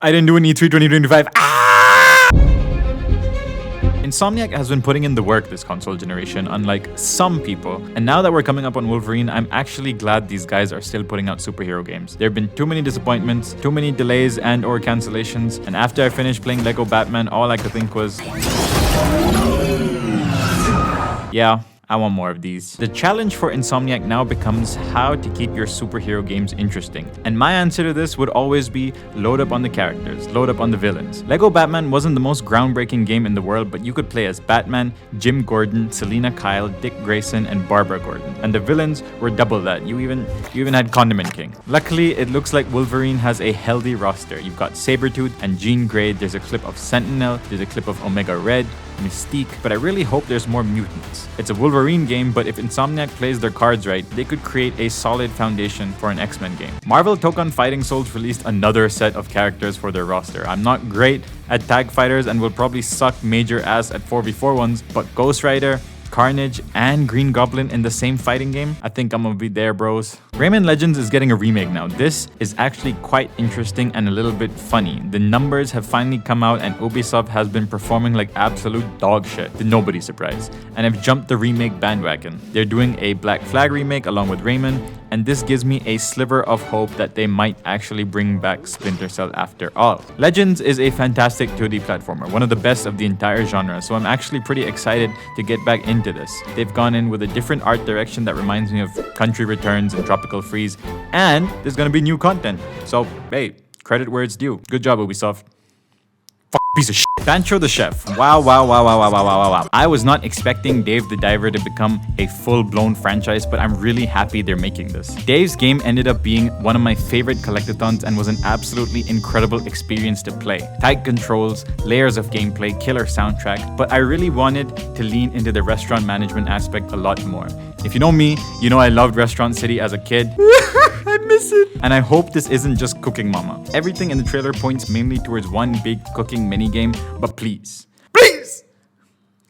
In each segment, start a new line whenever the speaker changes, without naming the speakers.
I didn't do an E3 2025. Insomniac has been putting in the work this console generation, unlike some people. And now that we're coming up on Wolverine, I'm actually glad these guys are still putting out superhero games. There have been too many disappointments, too many delays and or cancellations, and after I finished playing Lego Batman, all I could think was, yeah, I want more of these. The challenge for Insomniac now becomes how to keep your superhero games interesting. And my answer to this would always be load up on the characters, load up on the villains. Lego Batman wasn't the most groundbreaking game in the world, but you could play as Batman, Jim Gordon, Selena Kyle, Dick Grayson, and Barbara Gordon. And the villains were double that. You even had Condiment King. Luckily, it looks like Wolverine has a healthy roster. You've got Sabretooth and Jean Grey. There's a clip of Sentinel. There's a clip of Omega Red, Mystique, but I really hope there's more mutants. It's a Wolverine game, but if Insomniac plays their cards right, they could create a solid foundation for an X-Men game. Marvel took on Fighting Souls released another set of characters for their roster. I'm not great at tag fighters and will probably suck major ass at 4v4 ones, but Ghost Rider, Carnage, and Green Goblin in the same fighting game? I think I'm gonna be there, bros. Rayman Legends is getting a remake now. This is actually quite interesting and a little bit funny. The numbers have finally come out and Ubisoft has been performing like absolute dog shit, to nobody's surprise, and have jumped the remake bandwagon. They're doing a Black Flag remake along with Rayman, and this gives me a sliver of hope that they might actually bring back Splinter Cell after all. Legends is a fantastic 2D platformer, one of the best of the entire genre, so I'm actually pretty excited to get back into this. They've gone in with a different art direction that reminds me of Country Returns and Tropical Freeze, and there's gonna be new content. So, hey, credit where it's due. Good job, Ubisoft. Piece of shit. Bancho the Chef. Wow. I was not expecting Dave the Diver to become a full-blown franchise, but I'm really happy they're making this. Dave's game ended up being one of my favorite collectathons and was an absolutely incredible experience to play. Tight controls, layers of gameplay, killer soundtrack, but I really wanted to lean into the restaurant management aspect a lot more. If you know me, you know I loved Restaurant City as a kid. I miss it. And I hope this isn't just Cooking Mama. Everything in the trailer points mainly towards one big cooking minigame, but please,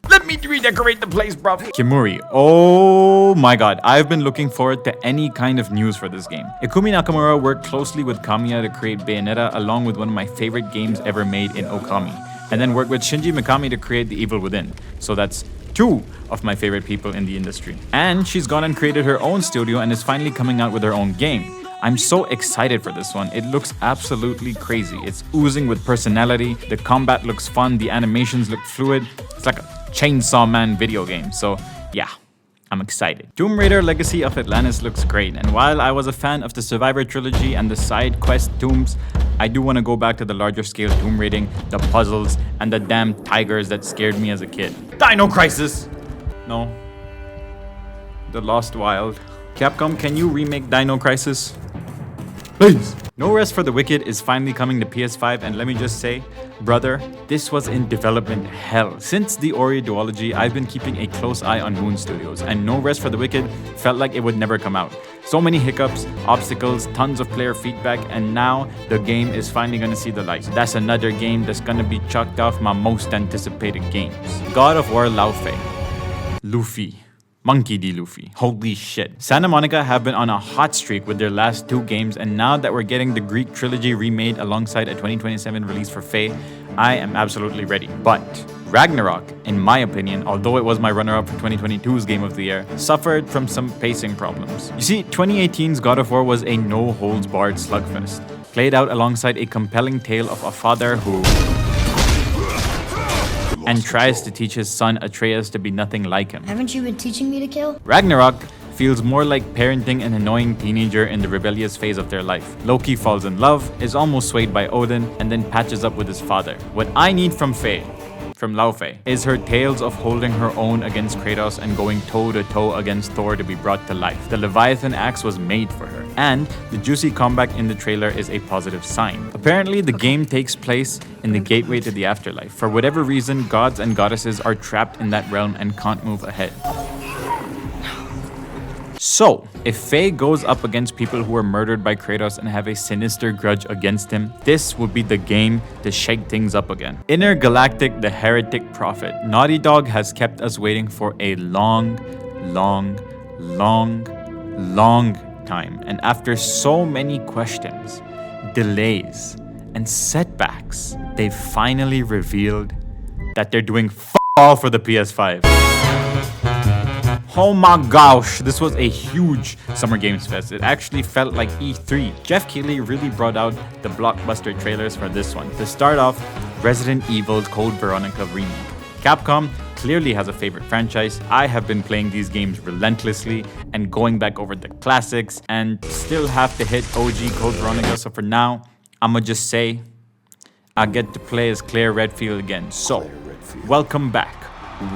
let me redecorate the place, bro. Kimuri. Oh my god. I've been looking forward to any kind of news for this game. Ikumi Nakamura worked closely with Kamiya to create Bayonetta along with one of my favorite games ever made in Okami, and then worked with Shinji Mikami to create The Evil Within. So that's two of my favorite people in the industry. And she's gone and created her own studio and is finally coming out with her own game. I'm so excited for this one. It looks absolutely crazy. It's oozing with personality. The combat looks fun. The animations look fluid. It's like a Chainsaw Man video game. So yeah, I'm excited. Tomb Raider Legacy of Atlantis looks great. And while I was a fan of the Survivor trilogy and the side quest tombs, I do want to go back to the larger scale tomb raiding, the puzzles, and the damn tigers that scared me as a kid. Dino Crisis! No. The Lost Wild. Capcom, can you remake Dino Crisis? Please! No Rest for the Wicked is finally coming to PS5, and let me just say, brother, this was in development hell. Since the Ori duology, I've been keeping a close eye on Moon Studios, and No Rest for the Wicked felt like it would never come out. So many hiccups, obstacles, tons of player feedback, and now the game is finally gonna see the light. So that's another game that's gonna be chucked off my most anticipated games. God of War Luffy. Monkey D. Luffy. Holy shit. Santa Monica have been on a hot streak with their last two games, and now that we're getting the Greek trilogy remade alongside a 2027 release for Faye, I am absolutely ready. But Ragnarok, in my opinion, although it was my runner-up for 2022's Game of the Year, suffered from some pacing problems. You see, 2018's God of War was a no-holds-barred slugfest, played out alongside a compelling tale of a father who and tries to teach his son Atreus to be nothing like him.
Haven't you been teaching me to kill?
Ragnarok feels more like parenting an annoying teenager in the rebellious phase of their life. Loki falls in love, is almost swayed by Odin, and then patches up with his father. What I need from Laufey, is her tales of holding her own against Kratos and going toe-to-toe against Thor to be brought to life. The Leviathan axe was made for her, and the juicy combat in the trailer is a positive sign. Apparently, the game takes place in the gateway to the afterlife. For whatever reason, gods and goddesses are trapped in that realm and can't move ahead. So, if Faye goes up against people who were murdered by Kratos and have a sinister grudge against him, this would be the game to shake things up again. Intergalactic the Heretic Prophet. Naughty Dog has kept us waiting for a long time. And after so many questions, delays, and setbacks, they finally revealed that they're doing all for the PS5. Oh my gosh, this was a huge Summer Games Fest. It actually felt like E3. Jeff Keighley really brought out the blockbuster trailers for this one. To start off, Resident Evil Code Veronica Remake. Capcom clearly has a favorite franchise. I have been playing these games relentlessly and going back over the classics and still have to hit OG Code Veronica. So for now, I'ma just say I get to play as Claire Redfield again. So, welcome back,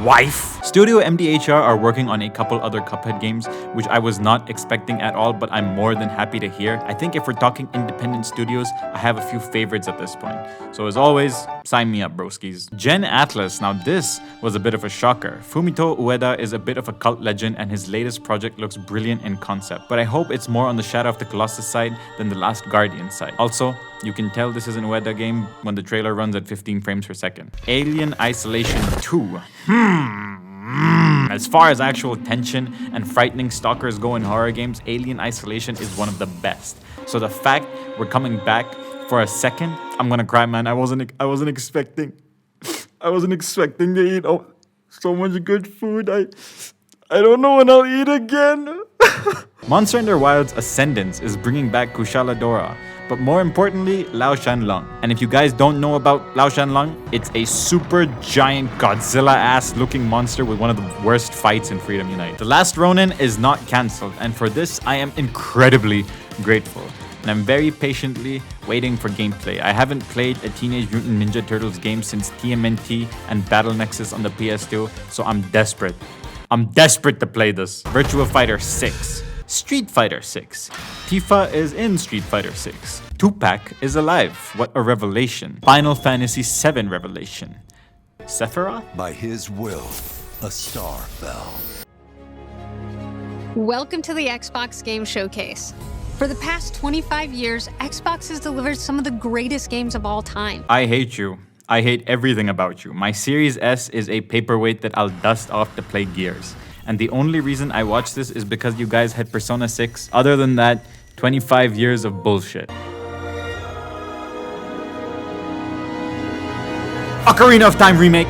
wife. Studio MDHR are working on a couple other Cuphead games, which I was not expecting at all, but I'm more than happy to hear. I think if we're talking independent studios, I have a few favorites at this point. So as always, sign me up, broskies. Gen Atlas, now this was a bit of a shocker. Fumito Ueda is a bit of a cult legend and his latest project looks brilliant in concept, but I hope it's more on the Shadow of the Colossus side than the Last Guardian side. Also, you can tell this is an Ueda game when the trailer runs at 15 frames per second. Alien Isolation 2. As far as actual tension and frightening stalkers go in horror games, Alien Isolation is one of the best. So the fact we're coming back for a second, I'm gonna cry, man. I wasn't expecting to eat so much good food. I don't know when I'll eat again. Monster Hunter Wilds Ascendance is bringing back Kushala Daora, but more importantly, Lao Shan Lung. And if you guys don't know about Lao Shan Lung, it's a super giant Godzilla-ass looking monster with one of the worst fights in Freedom Unite. The Last Ronin is not cancelled, and for this, I am incredibly grateful. And I'm very patiently waiting for gameplay. I haven't played a Teenage Mutant Ninja Turtles game since TMNT and Battle Nexus on the PS2, so I'm desperate. I'm desperate to play this. Virtua Fighter 6. Street Fighter 6. Tifa is in Street Fighter 6. Tupac is alive. What a revelation. Final Fantasy VII revelation. Sephiroth?
By his will, a star fell.
Welcome to the Xbox Game Showcase. For the past 25 years, Xbox has delivered some of the greatest games of all time.
I hate you. I hate everything about you. My Series S is a paperweight that I'll dust off to play Gears. And the only reason I watch this is because you guys had Persona 6. Other than that, 25 years of bullshit. Ocarina of Time remake.